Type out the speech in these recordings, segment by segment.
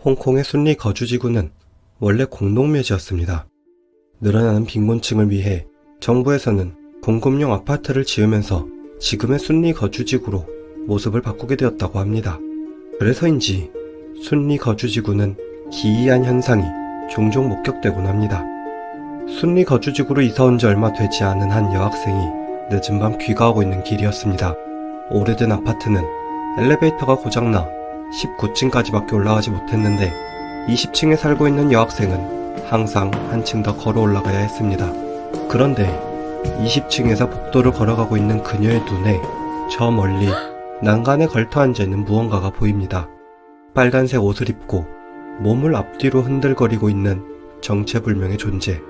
홍콩의 순리 거주지구는 원래 공동묘지였습니다. 늘어나는 빈곤층을 위해 정부에서는 공급용 아파트를 지으면서 지금의 순리 거주지구로 모습을 바꾸게 되었다고 합니다. 그래서인지 순리 거주지구는 기이한 현상이 종종 목격되곤 합니다. 순리 거주지구로 이사온 지 얼마 되지 않은 한 여학생이 늦은 밤 귀가하고 있는 길이었습니다. 오래된 아파트는 엘리베이터가 고장나 19층까지밖에 올라가지 못했는데 20층에 살고 있는 여학생은 항상 한층 더 걸어 올라가야 했습니다. 그런데 20층에서 복도를 걸어가고 있는 그녀의 눈에 저 멀리 난간에 걸터 앉아있는 무언가가 보입니다. 빨간색 옷을 입고 몸을 앞뒤로 흔들거리고 있는 정체불명의 존재.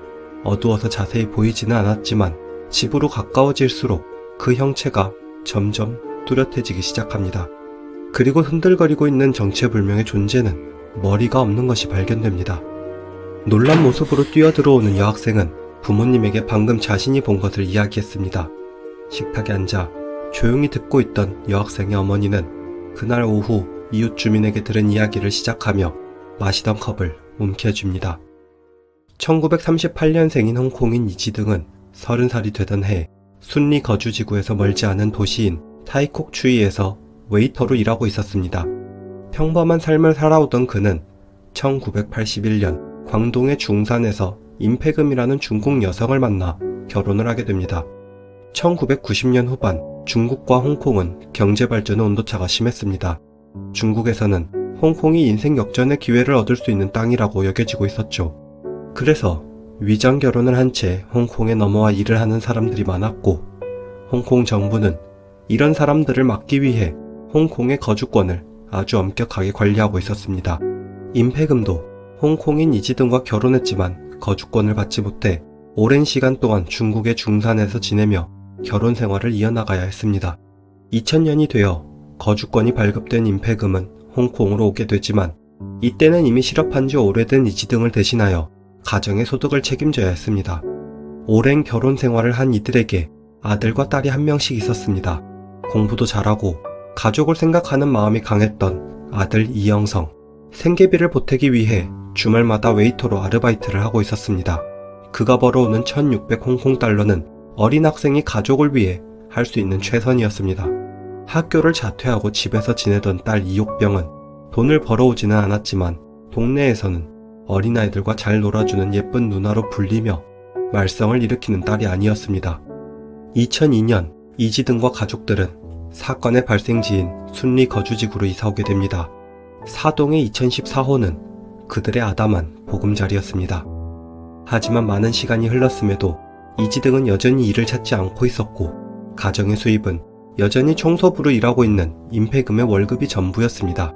어두워서 자세히 보이지는 않았지만 집으로 가까워질수록 그 형체가 점점 뚜렷해지기 시작합니다. 그리고 흔들거리고 있는 정체불명의 존재는 머리가 없는 것이 발견됩니다. 놀란 모습으로 뛰어들어오는 여학생은 부모님에게 방금 자신이 본 것을 이야기했습니다. 식탁에 앉아 조용히 듣고 있던 여학생의 어머니는 그날 오후 이웃 주민에게 들은 이야기를 시작하며 마시던 컵을 움켜쥡니다. 1938년생인 홍콩인 이지등은 30살이 되던 해 순리 거주지구에서 멀지 않은 도시인 타이콕 추이에서 웨이터로 일하고 있었습니다. 평범한 삶을 살아오던 그는 1981년 광동의 중산에서 임팩음이라는 중국 여성을 만나 결혼을 하게 됩니다. 1990년 후반 중국과 홍콩은 경제발전의 온도차가 심했습니다. 중국에서는 홍콩이 인생 역전의 기회를 얻을 수 있는 땅이라고 여겨지고 있었죠. 그래서 위장 결혼을 한 채 홍콩에 넘어와 일을 하는 사람들이 많았고, 홍콩 정부는 이런 사람들을 막기 위해 홍콩의 거주권을 아주 엄격하게 관리하고 있었습니다. 임팩음도 홍콩인 이지등과 결혼했지만 거주권을 받지 못해 오랜 시간 동안 중국의 중산에서 지내며 결혼 생활을 이어나가야 했습니다. 2000년이 되어 거주권이 발급된 임팩음은 홍콩으로 오게 되지만 이때는 이미 실업한 지 오래된 이지등을 대신하여 가정의 소득을 책임져야 했습니다. 오랜 결혼 생활을 한 이들에게 아들과 딸이 한 명씩 있었습니다. 공부도 잘하고 가족을 생각하는 마음이 강했던 아들 이영성. 생계비를 보태기 위해 주말마다 웨이터로 아르바이트를 하고 있었습니다. 그가 벌어오는 1600 홍콩 달러는 어린 학생이 가족을 위해 할 수 있는 최선이었습니다. 학교를 자퇴하고 집에서 지내던 딸 이옥병은 돈을 벌어오지는 않았지만 동네에서는 어린아이들과 잘 놀아주는 예쁜 누나로 불리며 말썽을 일으키는 딸이 아니었습니다. 2002년 이지등과 가족들은 사건의 발생지인 순리 거주지구로 이사오게 됩니다. 사동의 2014호는 그들의 아담한 보금자리였습니다. 하지만 많은 시간이 흘렀음에도 이지등은 여전히 일을 찾지 않고 있었고, 가정의 수입은 여전히 청소부로 일하고 있는 임팩음의 월급이 전부였습니다.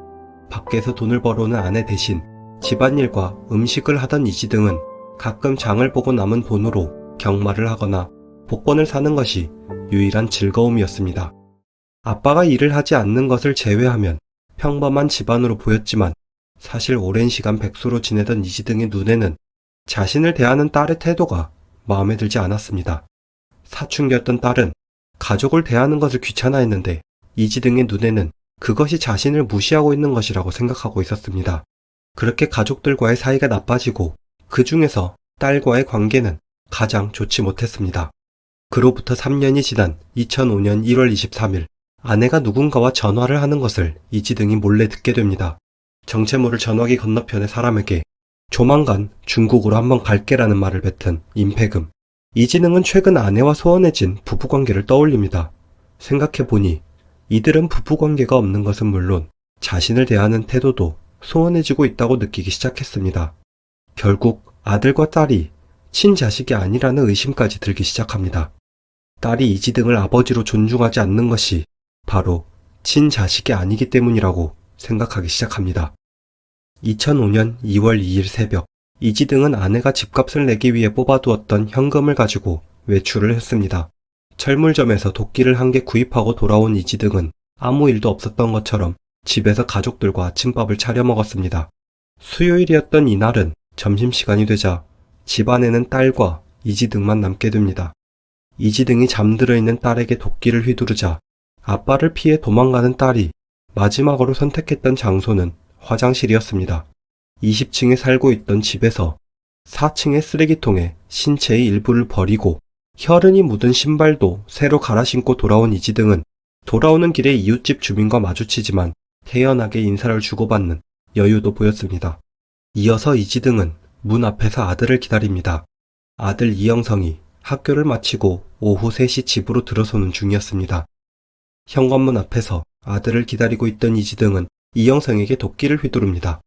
밖에서 돈을 벌어오는 아내 대신 집안일과 음식을 하던 이지등은 가끔 장을 보고 남은 돈으로 경마를 하거나 복권을 사는 것이 유일한 즐거움이었습니다. 아빠가 일을 하지 않는 것을 제외하면 평범한 집안으로 보였지만 사실 오랜 시간 백수로 지내던 이지등의 눈에는 자신을 대하는 딸의 태도가 마음에 들지 않았습니다. 사춘기였던 딸은 가족을 대하는 것을 귀찮아했는데 이지등의 눈에는 그것이 자신을 무시하고 있는 것이라고 생각하고 있었습니다. 그렇게 가족들과의 사이가 나빠지고 그 중에서 딸과의 관계는 가장 좋지 못했습니다. 그로부터 3년이 지난 2005년 1월 23일 아내가 누군가와 전화를 하는 것을 이지등이 몰래 듣게 됩니다. 정체 모를 전화기 건너편의 사람에게 조만간 중국으로 한번 갈게라는 말을 뱉은 임팩음. 이지등은 최근 아내와 소원해진 부부관계를 떠올립니다. 생각해보니 이들은 부부관계가 없는 것은 물론 자신을 대하는 태도도 소원해지고 있다고 느끼기 시작했습니다. 결국 아들과 딸이 친자식이 아니라는 의심까지 들기 시작합니다. 딸이 이지등을 아버지로 존중하지 않는 것이 바로 친자식이 아니기 때문이라고 생각하기 시작합니다. 2005년 2월 2일 새벽, 이지등은 아내가 집값을 내기 위해 뽑아두었던 현금을 가지고 외출을 했습니다. 철물점에서 도끼를 한 개 구입하고 돌아온 이지등은 아무 일도 없었던 것처럼 집에서 가족들과 아침밥을 차려 먹었습니다. 수요일이었던 이날은 점심시간이 되자 집안에는 딸과 이지등만 남게 됩니다. 이지등이 잠들어 있는 딸에게 도끼를 휘두르자 아빠를 피해 도망가는 딸이 마지막으로 선택했던 장소는 화장실이었습니다. 20층에 살고 있던 집에서 4층의 쓰레기통에 신체의 일부를 버리고 혈흔이 묻은 신발도 새로 갈아 신고 돌아온 이지등은 돌아오는 길에 이웃집 주민과 마주치지만 태연하게 인사를 주고받는 여유도 보였습니다. 이어서 이지등은 문 앞에서 아들을 기다립니다. 아들 이영성이 학교를 마치고 오후 3시 집으로 들어서는 중이었습니다. 현관문 앞에서 아들을 기다리고 있던 이지등은 이영성에게 도끼를 휘두릅니다.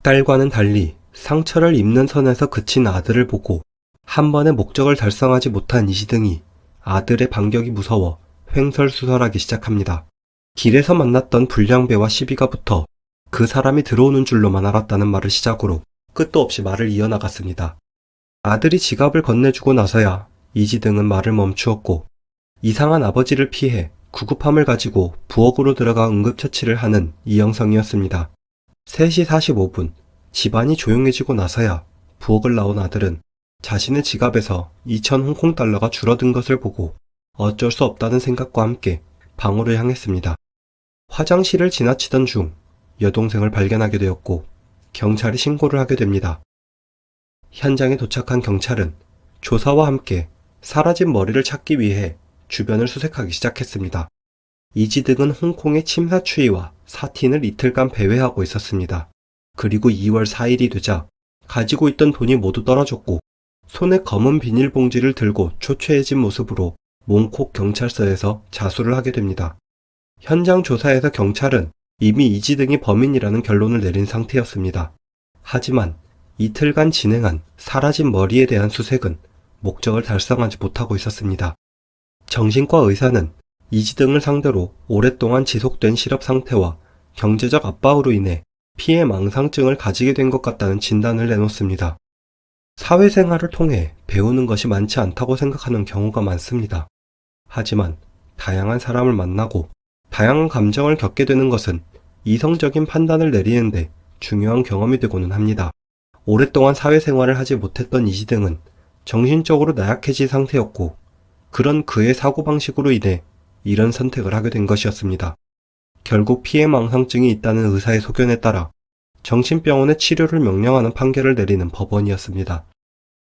딸과는 달리 상처를 입는 선에서 그친 아들을 보고 한 번의 목적을 달성하지 못한 이지등이 아들의 반격이 무서워 횡설수설하기 시작합니다. 길에서 만났던 불량배와 시비가 붙어 그 사람이 들어오는 줄로만 알았다는 말을 시작으로 끝도 없이 말을 이어나갔습니다. 아들이 지갑을 건네주고 나서야 이지등은 말을 멈추었고 이상한 아버지를 피해 구급함을 가지고 부엌으로 들어가 응급처치를 하는 이영성이었습니다. 3시 45분 집안이 조용해지고 나서야 부엌을 나온 아들은 자신의 지갑에서 2,000 홍콩 달러가 줄어든 것을 보고 어쩔 수 없다는 생각과 함께 방으로 향했습니다. 화장실을 지나치던 중 여동생을 발견하게 되었고 경찰에 신고를 하게 됩니다. 현장에 도착한 경찰은 조사와 함께 사라진 머리를 찾기 위해 주변을 수색하기 시작했습니다. 이지등은 홍콩의 침사 추이와 사틴을 이틀간 배회하고 있었습니다. 그리고 2월 4일이 되자 가지고 있던 돈이 모두 떨어졌고 손에 검은 비닐봉지를 들고 초췌해진 모습으로 몽콕 경찰서에서 자수를 하게 됩니다. 현장 조사에서 경찰은 이미 이지등이 범인이라는 결론을 내린 상태였습니다. 하지만 이틀간 진행한 사라진 머리에 대한 수색은 목적을 달성하지 못하고 있었습니다. 정신과 의사는 이지등을 상대로 오랫동안 지속된 실업 상태와 경제적 압박으로 인해 피해 망상증을 가지게 된 것 같다는 진단을 내놓습니다. 사회생활을 통해 배우는 것이 많지 않다고 생각하는 경우가 많습니다. 하지만 다양한 사람을 만나고 다양한 감정을 겪게 되는 것은 이성적인 판단을 내리는데 중요한 경험이 되고는 합니다. 오랫동안 사회생활을 하지 못했던 이지등은 정신적으로 나약해진 상태였고 그런 그의 사고방식으로 인해 이런 선택을 하게 된 것이었습니다. 결국 피해망상증이 있다는 의사의 소견에 따라 정신병원의 치료를 명령하는 판결을 내리는 법원이었습니다.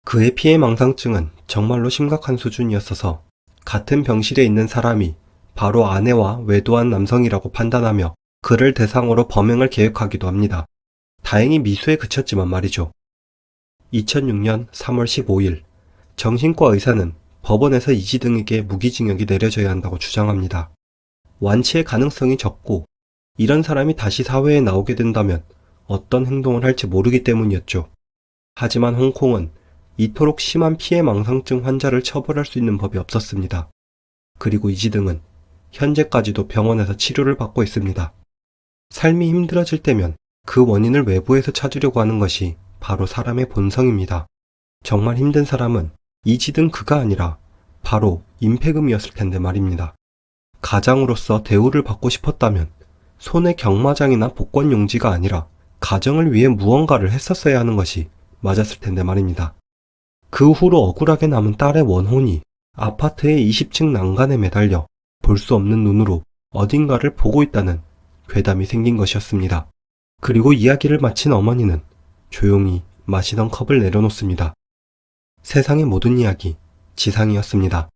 그의 피해망상증은 정말로 심각한 수준이었어서 같은 병실에 있는 사람이 바로 아내와 외도한 남성이라고 판단하며 그를 대상으로 범행을 계획하기도 합니다. 다행히 미수에 그쳤지만 말이죠. 2006년 3월 15일 정신과 의사는 법원에서 이지등에게 무기징역이 내려져야 한다고 주장합니다. 완치의 가능성이 적고 이런 사람이 다시 사회에 나오게 된다면 어떤 행동을 할지 모르기 때문이었죠. 하지만 홍콩은 이토록 심한 피해망상증 환자를 처벌할 수 있는 법이 없었습니다. 그리고 이지등은 현재까지도 병원에서 치료를 받고 있습니다. 삶이 힘들어질 때면 그 원인을 외부에서 찾으려고 하는 것이 바로 사람의 본성입니다. 정말 힘든 사람은 이지등 그가 아니라 바로 임팩음이었을 텐데 말입니다. 가장으로서 대우를 받고 싶었다면 손에 경마장이나 복권 용지가 아니라 가정을 위해 무언가를 했었어야 하는 것이 맞았을 텐데 말입니다. 그 후로 억울하게 남은 딸의 원혼이 아파트의 20층 난간에 매달려 볼 수 없는 눈으로 어딘가를 보고 있다는 괴담이 생긴 것이었습니다. 그리고 이야기를 마친 어머니는 조용히 마시던 컵을 내려놓습니다. 세상의 모든 이야기 지상이었습니다.